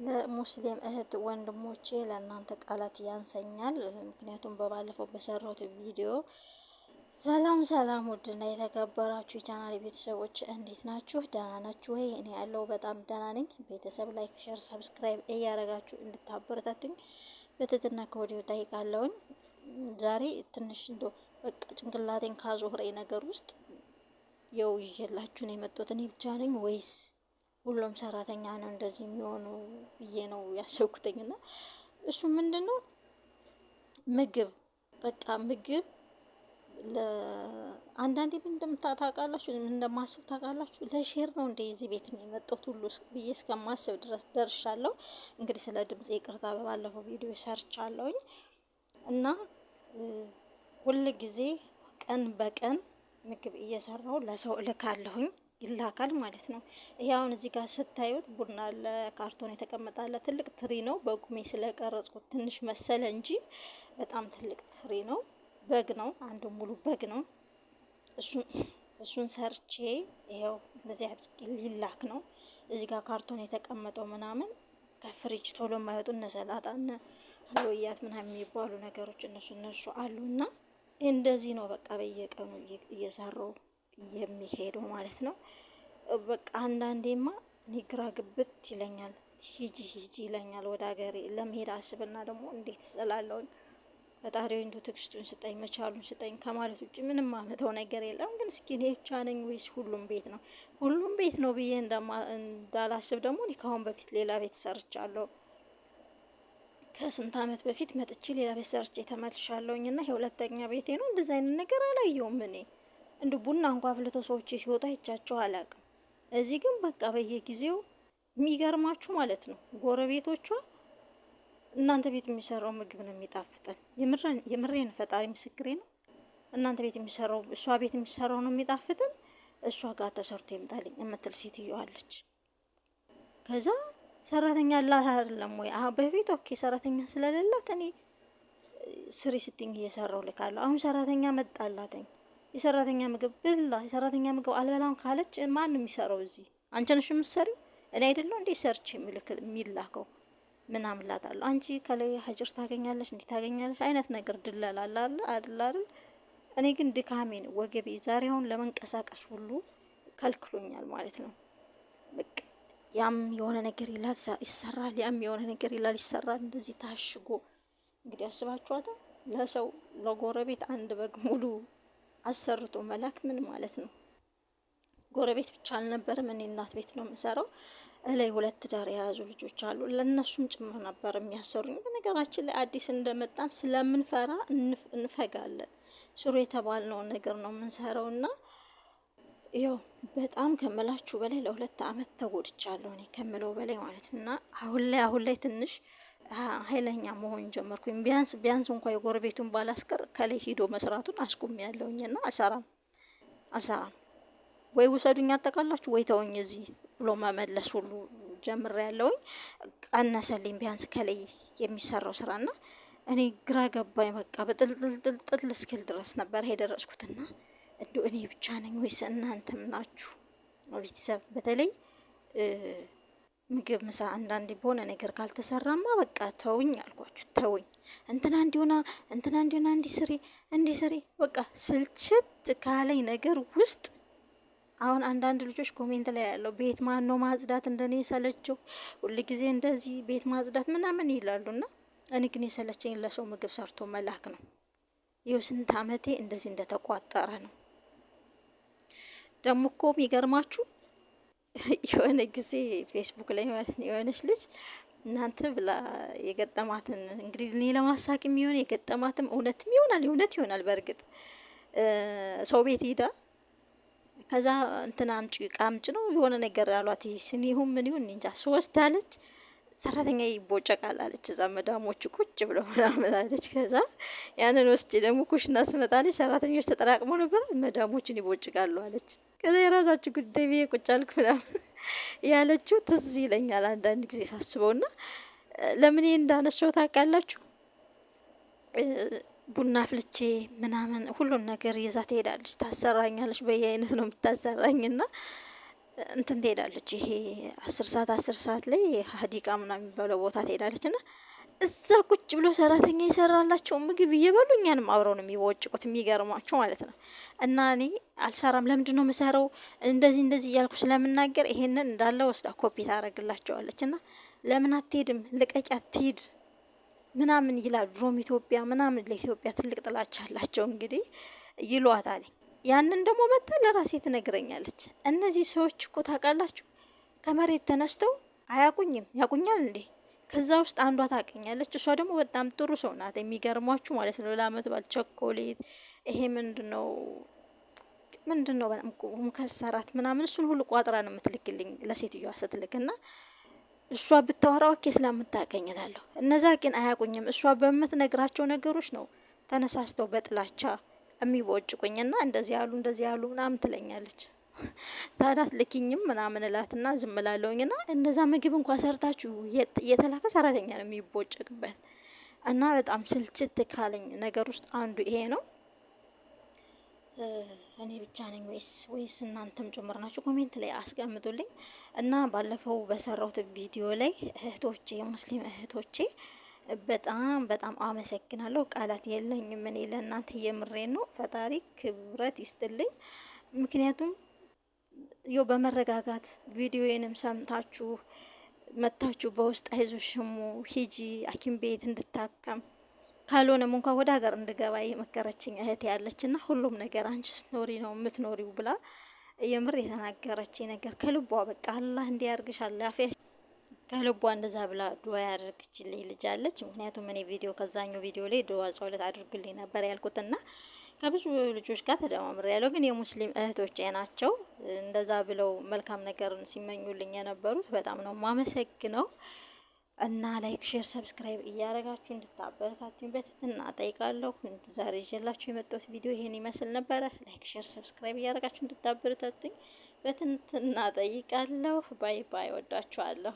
ለሙስሊም እህት ወንድሞቼ ለእናንተ ቃላት ያንሰኛል። ምክንያቱም በባለፈው በሰራሁት ቪዲዮ ሰላም ሰላም፣ ውድና የተከበራችሁ የቻናል ቤተሰቦች እንዴት ናችሁ? ደህና ናችሁ ወይ? እኔ ያለው በጣም ደህና ነኝ። ቤተሰብ ላይክ፣ ሼር፣ ሰብስክራይብ እያደረጋችሁ እንድታበረታቱኝ በትህትና ከወዲሁ ጠይቃለሁኝ። ዛሬ ትንሽ በቃ ጭንቅላቴን ካዞረኝ ነገር ውስጥ የው ይዤላችሁ ነው የመጣሁት። እኔ ብቻ ነኝ ወይስ ሁሉም ሰራተኛ ነው እንደዚህ የሚሆኑ ብዬ ነው ያሰብኩትኝና እሱ ምንድነው ምግብ በቃ ምግብ ለአንዳንዴ ምን እንደምታውቃላችሁ እንደማስብ ታውቃላችሁ። ለሼር ነው እንደዚህ ቤት ነው የመጣሁት ሁሉ ብዬ እስከማስብ ድረስ ደርሻለሁ። እንግዲህ ስለ ድምጽ ይቅርታ፣ በባለፈው ቪዲዮ ሰርቻለሁኝ እና ሁል ጊዜ ቀን በቀን ምግብ እየሰራው ለሰው እልካለሁኝ፣ ይላካል ማለት ነው። ይሄ አሁን እዚህ ጋር ስታዩት ቡና ለካርቶን የተቀመጣለ ትልቅ ትሪ ነው። በቁሜ ስለቀረጽኩት ትንሽ መሰለ እንጂ በጣም ትልቅ ትሪ ነው። በግ ነው፣ አንዱ ሙሉ በግ ነው። እሱን ሰርቼ ይሄው እንደዚህ አድርጌ ሊላክ ነው። እዚህ ጋር ካርቶን የተቀመጠው ምናምን ከፍሪጅ ቶሎ የማይወጡ እነ ሰላጣ እነ ሀሎያት ምናምን የሚባሉ ነገሮች እነሱ አሉና እንደዚህ ነው በቃ በየቀኑ እየሰራው የሚሄደው ማለት ነው። በቃ አንዳንዴማ እኔ ግራ ግብት ይለኛል። ሂጂ ይለኛል ወደ ሀገሬ ለመሄድ አስብና ደግሞ እንዴት ስላለውኝ ፈጣሪ እንዱ ትዕግስቱን ስጠኝ መቻሉን ስጠኝ ከማለት ውጭ ምንም ማመጣው ነገር የለም። ግን እስኪ እኔ ብቻ ነኝ ወይስ ሁሉም ቤት ነው? ሁሉም ቤት ነው ብዬ እንዳላስብ ደግሞ እኔ ካሁን በፊት ሌላ ቤት ሰርቻለሁ። ከስንት አመት በፊት መጥቼ ሌላ ቤት ሰርቼ ተመልሻለሁኝ እና የሁለተኛ ቤቴ ነው። እንደዚህ አይነት ነገር አላየውም እኔ እንደ ቡና እንኳን አፍልቶ ሰዎች ሲወጣ ይቻቸው አላውቅም። እዚህ ግን በቃ በየጊዜው የሚገርማችሁ ማለት ነው ጎረቤቶቿ እናንተ ቤት የሚሰራው ምግብ ነው የሚጣፍጠን። የምሬን ፈጣሪ ምስክሬ ነው። እናንተ ቤት የሚሰራው እሷ ቤት የሚሰራው ነው የሚጣፍጠን፣ እሷ ጋር ተሰርቶ ይምጣልኝ የምትል ሴትዮ አለች። ከዛ ሰራተኛ አላት አይደለም ወይ? በፊት ኦኬ ሰራተኛ ስለሌላት እኔ ስሪ ስትኝ እየሰራው ልካለሁ። አሁን ሰራተኛ መጣላተኝ የሰራተኛ ምግብ ብላ የሰራተኛ ምግብ አልበላም ካለች ማን የሚሰራው እዚህ? አንቺ ነሽ የምትሰሪው? እኔ አይደለሁ እንዴ ሰርች የሚላከው ምናምን እላታለሁ። አንቺ ከላይ ሀጅር ታገኛለሽ እንዴ ታገኛለሽ አይነት ነገር ድለላላ አይደል? እኔ ግን ድካሜ ነው ወገቤ ዛሬውን ለመንቀሳቀስ ሁሉ ከልክሎኛል ማለት ነው። በቃ ያም የሆነ ነገር ይላል ይሰራል፣ ያም የሆነ ነገር ይላል ይሰራል። እንደዚህ ታሽጎ እንግዲህ አስባችኋታ ለሰው ለጎረቤት አንድ በግ ሙሉ አሰርቶ መላክ ምን ማለት ነው? ጎረቤት ብቻ አልነበረም፣ እኔ እናት ቤት ነው የምሰራው። እላይ ሁለት ዳር የያዙ ልጆች አሉ። ለነሱም ጭምር ነበር የሚያሰሩኝ። በነገራችን ላይ አዲስ እንደመጣን ስለምንፈራ እንፈጋለን። ስሩ የተባልነውን ነገር ነው የምንሰራውና ይኸው በጣም ከምላችሁ በላይ ለሁለት አመት ተጎድቻለሁ እኔ ከምለው በላይ ማለት እና አሁን ላይ ትንሽ ኃይለኛ መሆን ጀመርኩኝ። ቢያንስ እንኳን የጎረቤቱን ባላስቀር ከላይ ሂዶ መስራቱን አስቆሚያለሁኝና አልሰራም ወይ ውሰዱኝ አጠቃላችሁ ወይ ተወኝ እዚህ ብሎ መመለስ ሁሉ ጀምሬያለሁኝ። ቀነሰልኝ ቢያንስ ከላይ የሚሰራው ስራና እኔ ግራ ገባኝ። በቃ በጥልጥል እስክል ድረስ ነበር የደረስኩትና እንደው እኔ ብቻ ነኝ ወይስ እናንተም ናችሁ? ቤተሰብ በተለይ ምግብ ምሳ አንዳንዴ በሆነ ነገር ካልተሰራማ በቃ ተውኝ አልኳችሁ። ተውኝ እንትና እንዲሆና እንዲስሪ በቃ ስልችት ካለኝ ነገር ውስጥ አሁን አንዳንድ ልጆች ኮሜንት ላይ ያለው ቤት ማን ነው ማጽዳት እንደኔ ሰለቸው ሁሉ ጊዜ እንደዚህ ቤት ማጽዳት ምናምን ይላሉና እኔ ግን የሰለቸኝ ለሰው ምግብ ሰርቶ መላክ ነው። ይኸው ስንት አመቴ እንደዚህ እንደተቋጠረ ነው። ደግሞ እኮ የሚገርማችሁ የሆነ ጊዜ ፌስቡክ ላይ ማለት ነው የሆነች ልጅ እናንተ ብላ የገጠማትን እንግዲህ እኔ ለማሳቅ የሚሆን የገጠማትም እውነትም ይሆናል በእርግጥ ሰው ቤት ሄዳ ከዛ እንትና አምጪ ዕቃ አምጪ ነው የሆነ ነገር ያሏት ይሄን ይሁን ምን ይሁን እንጃ ሶስት አለች። ሰራተኛ ይቦጨቃል አለች። እዛ መዳሞች ቁጭ ብለው ምናምን አለች። ከዛ ያንን ወስጄ ደግሞ ኩሽና ስመጣለች ሰራተኞች ተጠራቅመው ነበር መዳሞችን ይቦጭቃሉ አለች። ከዛ የራሳችሁ ጉዳይ ብዬ ቁጭ አልኩ ምናምን ያለችው ትዝ ይለኛል አንዳንድ ጊዜ ሳስበውና ለምን እንዳነሳው ታውቃላችሁ? ቡና ፍልቼ ምናምን ሁሉን ነገር ይዛ ትሄዳለች፣ ታሰራኛለች። በየአይነት ነው የምታሰራኝና እንትን ትሄዳለች። ይሄ 10 ሰዓት ላይ ሀዲቃ ምናምን የሚባለው ቦታ ትሄዳለች እና እዛ ቁጭ ብሎ ሰራተኛ የሰራላቸው ምግብ እየበሉ እኛንም አብረው ነው የሚወጭቁት። የሚገርማቸው ማለት ነው። እና እኔ አልሰራም፣ ለምንድን ነው የምሰራው እንደዚህ እንደዚህ እያልኩ ስለምናገር ይሄንን እንዳለ ወስዳ ኮፒ ታደርግላቸዋለች። እና ለምን አትሄድም ልቀቂ አትሄድ ምናምን ይላል። ድሮም ኢትዮጵያ ምናምን ለኢትዮጵያ ትልቅ ጥላቻ አላቸው እንግዲህ ይሏታል። ያንን ደግሞ መጣ ለራሴ ትነግረኛለች። እነዚህ ሰዎች እኮ ታውቃላችሁ ከመሬት ተነስተው አያቁኝም፣ ያቁኛል እንዴ? ከዛ ውስጥ አንዷ ታቀኛለች። እሷ ደግሞ በጣም ጥሩ ሰው ናት። የሚገርሟችሁ ማለት ነው። ለአመት ባል ቸኮሌት፣ ይሄ ምንድን ነው ሙከሰራት ምናምን እሱን ሁሉ ቋጥራ ነው የምትልክልኝ ለሴትዮዋ ስትልክ እና እሷ ብታወራ ኦኬ ስለምታቀኝ እላለሁ። እነዛ ግን አያቁኝም። እሷ በምትነግራቸው ነገሮች ነው ተነሳስተው በጥላቻ የሚቦጭቁኝና እንደዚህ ያሉ ምናምን ትለኛለች። ታዲያ ልኪኝም ምናምን እላትና ዝም እላለሁኝና እንደዛ ምግብ እንኳን ሰርታችሁ የተላከ ሰራተኛ ነው የሚቦጨቅበት። እና በጣም ስልችት ካለኝ ነገር ውስጥ አንዱ ይሄ ነው። እኔ ብቻ ነኝ ወይስ እናንተም ጭምር ናችሁ? ኮሜንት ላይ አስቀምጡልኝ። እና ባለፈው በሰራሁት ቪዲዮ ላይ እህቶቼ፣ ሙስሊም እህቶቼ በጣም አመሰግናለሁ። ቃላት የለኝም እኔ ለእናንተ የምሬን ነው። ፈጣሪ ክብረት ይስጥልኝ። ምክንያቱም በመረጋጋት ቪዲዮዬንም ሰምታችሁ መታችሁ በውስጥ አይዞሽሙ ሂጂ ሐኪም ቤት እንድታከም ካልሆነም እንኳን ወደ ሀገር እንድገባ የመከረችኝ እህት ያለችና ሁሉም ነገር አንቺ ስትኖሪ ነው የምትኖሪው ብላ የምር የተናገረችኝ ነገር ከልቧ በቃ አላህ እንዲያርግሽ አላህ ከልቧ እንደዛ ብላ ዱዓ ያደርግችልኝ ልጅ አለች። ምክንያቱም እኔ ከዛኛው ቪዲዮ ላይ ዱዓ ጸሎት አድርጉልኝ ነበር ያልኩትና ከብዙ ልጆች ጋር ተደማምሬ ያለው ግን የሙስሊም እህቶቼ ናቸው እንደዛ ብለው መልካም ነገርን ሲመኙልኝ የነበሩት። በጣም ነው ማመሰግነው። እና ላይክ፣ ሼር፣ ሰብስክራይብ እያደረጋችሁ እንድታበረታቱኝ በትህትና ጠይቃለሁ። ዛሬ ይዤላችሁ የመጣሁት ቪዲዮ ይሄን ይመስል ነበረ። ላይክ፣ ሼር፣ ሰብስክራይብ እያደረጋችሁ እንድታበረታቱኝ በትህትና ጠይቃለሁ። ባይ ባይ። ወዳችኋለሁ።